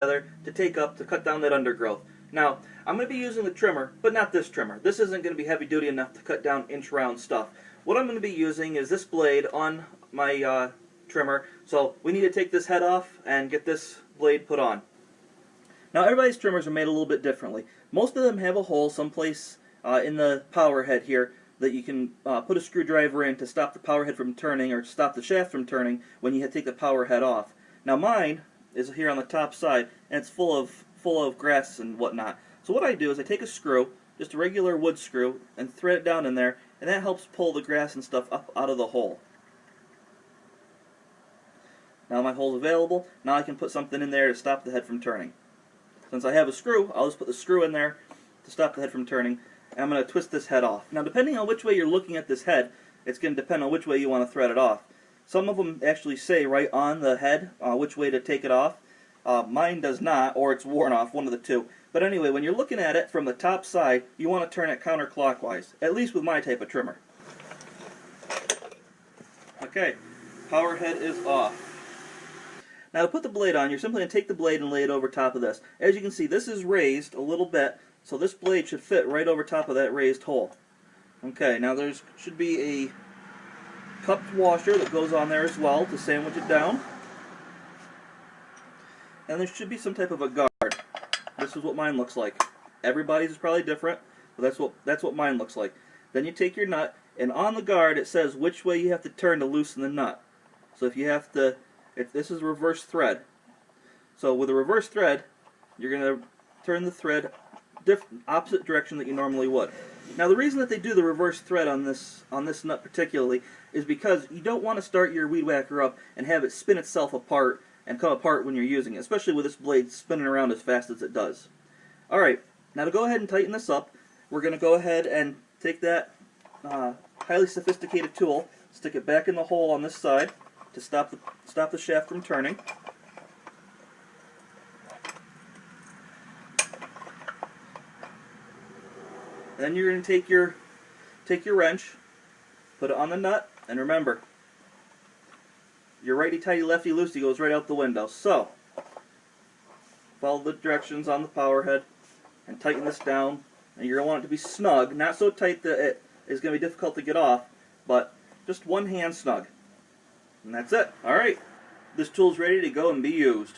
together to cut down that undergrowth. Now, I'm going to be using the trimmer, but not this trimmer. This isn't going to be heavy duty enough to cut down inch round stuff. What I'm going to be using is this blade on my trimmer, so we need to take this head off and get this blade put on. Now, everybody's trimmers are made a little bit differently. Most of them have a hole someplace in the power head here that you can put a screwdriver in to stop the power head from turning or stop the shaft from turning when you take the power head off. Now, mine is here on the top side, and it's full of grass and whatnot. So what I do is I take a screw, just a regular wood screw, and thread it down in there, and that helps pull the grass and stuff up out of the hole. Now my hole's available. Now I can put something in there to stop the head from turning. Since I have a screw, I'll just put the screw in there to stop the head from turning, and I'm going to twist this head off. Now, depending on which way you're looking at this head, it's going to depend on which way you want to thread it off. Some of them actually say right on the head which way to take it off. Mine does not, or it's worn off, one of the two. But anyway, when you're looking at it from the top side, you want to turn it counterclockwise, at least with my type of trimmer. Okay, power head is off. Now to put the blade on, you're simply going to take the blade and lay it over top of this. As you can see, this is raised a little bit, so this blade should fit right over top of that raised hole. Okay, now there should be a cupped washer that goes on there as well to sandwich it down. And there should be some type of a guard. This is what mine looks like. Everybody's is probably different, but that's what mine looks like. Then you take your nut, and on the guard it says which way you have to turn to loosen the nut. So if you have to, if this is reverse thread. So with a reverse thread, you're going to turn the thread opposite direction that you normally would. Now the reason that they do the reverse thread on this nut particularly is because you don't want to start your weed whacker up and have it spin itself apart and come apart when you're using it, especially with this blade spinning around as fast as it does. Alright, now to go ahead and tighten this up, we're going to go ahead and take that highly sophisticated tool, stick it back in the hole on this side to stop the shaft from turning. Then you're going to take your wrench, put it on the nut, and remember, your righty-tighty, lefty-loosey goes right out the window. So, follow the directions on the power head and tighten this down. And you're going to want it to be snug, not so tight that it is going to be difficult to get off, but just one hand snug. And that's it. Alright, this tool's ready to go and be used.